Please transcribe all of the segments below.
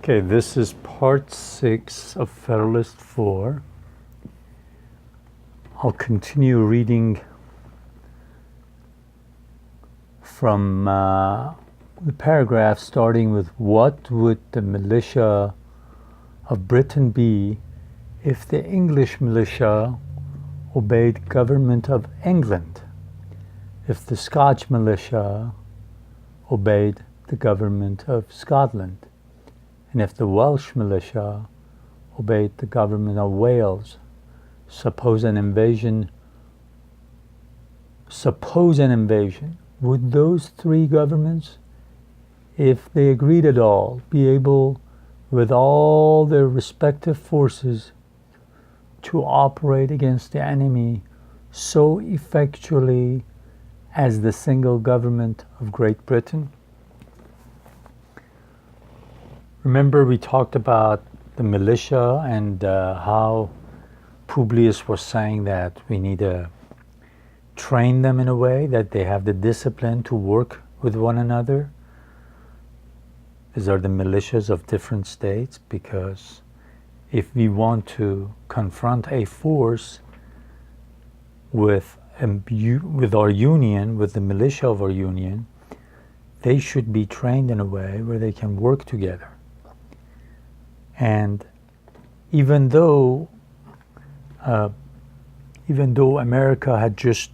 Okay, this is part 6 of Federalist 4. I'll continue reading from the paragraph starting with what would the militia of Britain be if the English militia obeyed government of England, if the Scotch militia obeyed the government of Scotland, and if the Welsh militia obeyed the government of Wales. Suppose an invasion, would those three governments, if they agreed at all, be able, with all their respective forces, to operate against the enemy so effectually as the single government of Great Britain? Remember, we talked about the militia and how Publius was saying that we need to train them in a way that they have the discipline to work with one another. These are the militias of different states, because if we want to confront a force with our union, with the militia of our union, they should be trained in a way where they can work together. And even though America had just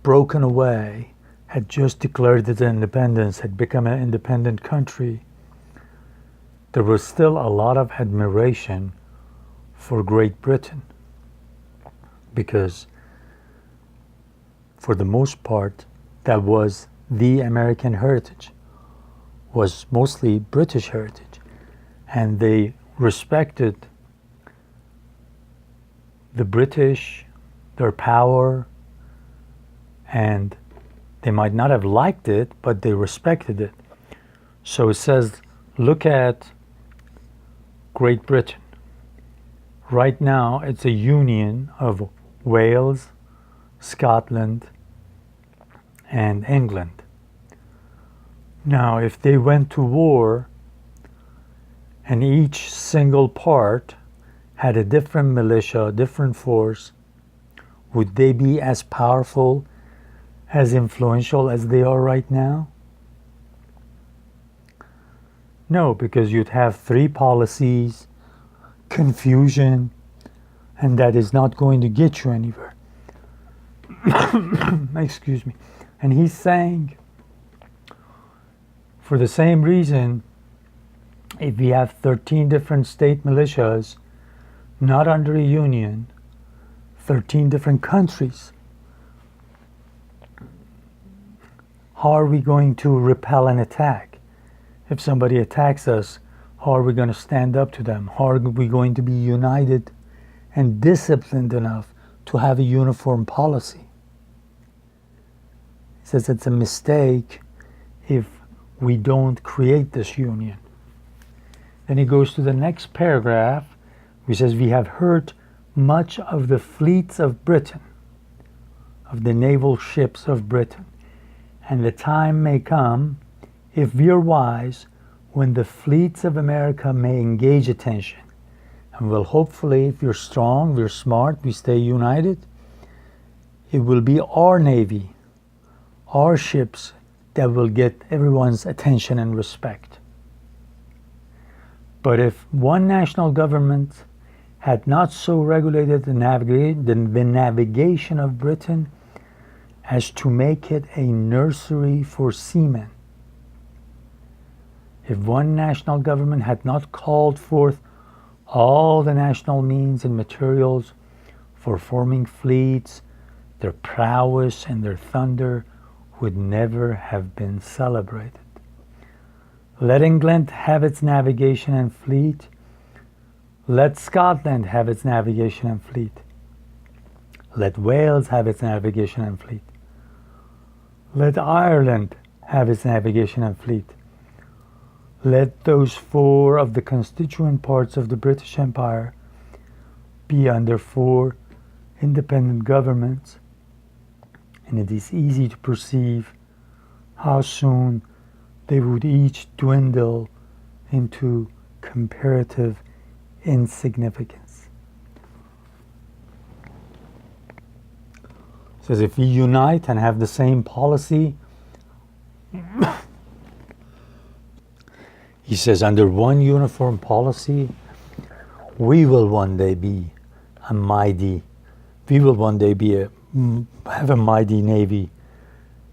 broken away, had just declared its independence, had become an independent country, there was still a lot of admiration for Great Britain, because for the most part, that was the American heritage, was mostly British heritage. And they respected the British, their power, and they might not have liked it, but they respected it. So it says, look at Great Britain. Right now, it's a union of Wales, Scotland, and England. Now, if they went to war, and each single part had a different militia, a different force, would they be as powerful, as influential as they are right now? No, because you'd have three policies, confusion, and that is not going to get you anywhere. Excuse me. And he's saying, for the same reason, if we have 13 different state militias, not under a union, 13 different countries, how are we going to repel an attack? If somebody attacks us, how are we going to stand up to them? How are we going to be united and disciplined enough to have a uniform policy? He says it's a mistake if we don't create this union. Then he goes to the next paragraph, which says, we have heard much of the fleets of Britain, of the naval ships of Britain, and the time may come, if we are wise, when the fleets of America may engage attention. And will hopefully, if you're strong, we're smart, we stay united, it will be our navy, our ships, that will get everyone's attention and respect. But if one national government had not so regulated the navigation of Britain as to make it a nursery for seamen, if one national government had not called forth all the national means and materials for forming fleets, their prowess and their thunder would never have been celebrated. Let England have its navigation and fleet. Let Scotland have its navigation and fleet. Let Wales have its navigation and fleet. Let Ireland have its navigation and fleet. Let those four of the constituent parts of the British Empire be under four independent governments, and it is easy to perceive how soon they would each dwindle into comparative insignificance. It says if we unite and have the same policy, he says under one uniform policy, we will one day be a mighty, we will one day have a mighty navy,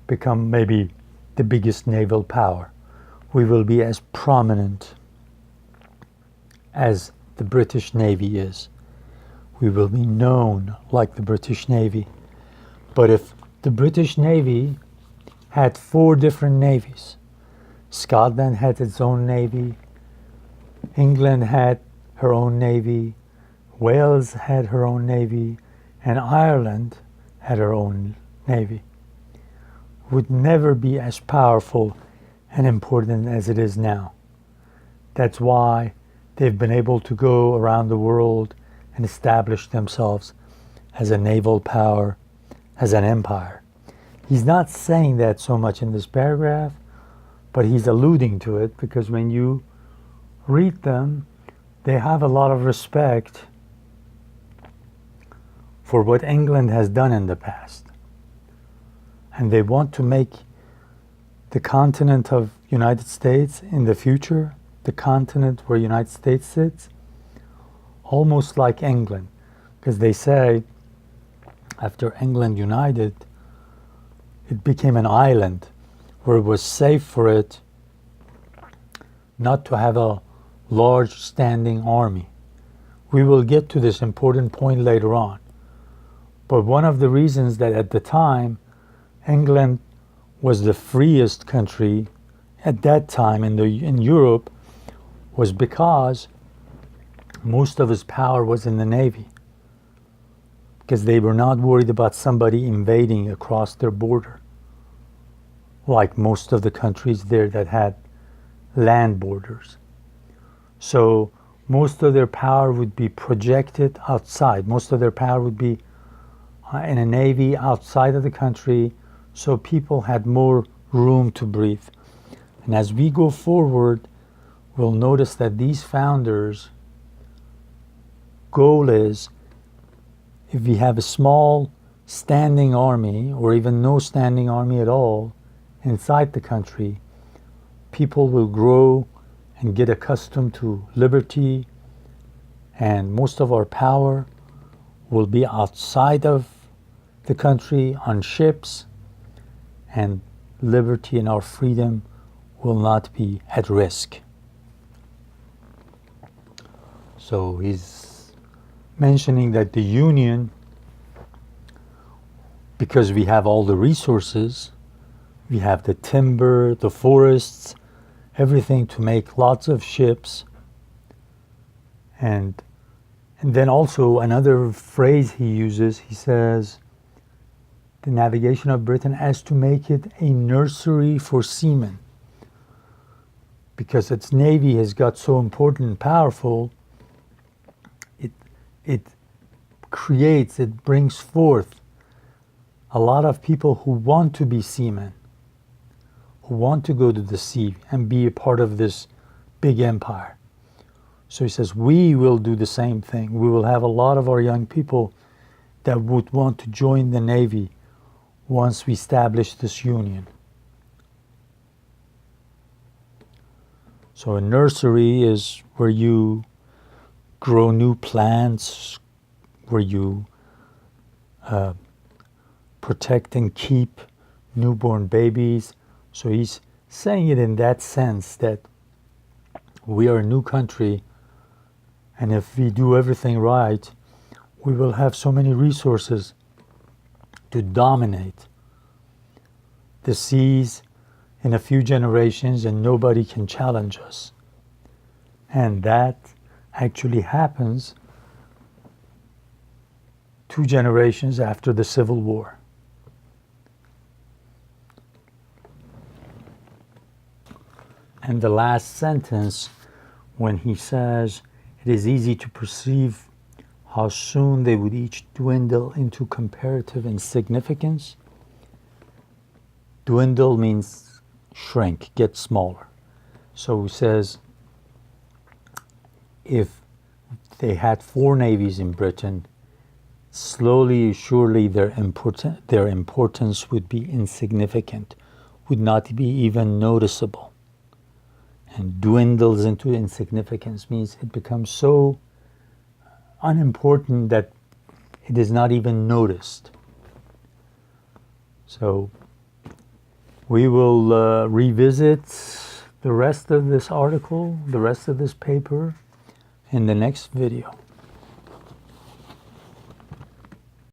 become maybe the biggest naval power. We will be as prominent as the British Navy is. We will be known like the British Navy. But if the British Navy had 4 different navies, Scotland had its own navy, England had her own navy, Wales had her own navy, and Ireland had her own navy, would never be as powerful and important as it is now. That's why they've been able to go around the world and establish themselves as a naval power, as an empire. He's not saying that so much in this paragraph, but he's alluding to it because when you read them, they have a lot of respect for what England has done in the past. And they want to make the continent of United States in the future, the continent where United States sits, almost like England. Because they say after England united, it became an island where it was safe for it not to have a large standing army. We will get to this important point later on. But one of the reasons that at the time England was the freest country at that time in Europe was because most of its power was in the navy, because they were not worried about somebody invading across their border like most of the countries there that had land borders. So most of their power would be projected outside. Most of their power would be in a navy outside of the country, so people had more room to breathe. And as we go forward, we'll notice that these founders' goal is, if we have a small standing army, or even no standing army at all, inside the country, people will grow and get accustomed to liberty, and most of our power will be outside of the country on ships, and liberty and our freedom will not be at risk. So he's mentioning that the Union, because we have all the resources, we have the timber, the forests, everything to make lots of ships. And then also another phrase he uses, he says, the navigation of Britain as to make it a nursery for seamen. Because its navy has got so important and powerful, it creates, it brings forth a lot of people who want to be seamen, who want to go to the sea and be a part of this big empire. So he says, we will do the same thing. We will have a lot of our young people that would want to join the Navy once we establish this union. So a nursery is where you grow new plants, where you protect and keep newborn babies. So he's saying it in that sense that we are a new country, and if we do everything right, we will have so many resources to dominate the seas in a few generations, and nobody can challenge us. And that actually happens 2 generations after the Civil War. And the last sentence, when he says, it is easy to perceive how soon they would each dwindle into comparative insignificance. Dwindle means shrink, get smaller. So he says, if they had 4 navies in Britain, slowly, surely their importance would be insignificant, would not be even noticeable, and dwindles into insignificance means it becomes so unimportant that it is not even noticed. So we will revisit the rest of this article, the rest of this paper in the next video.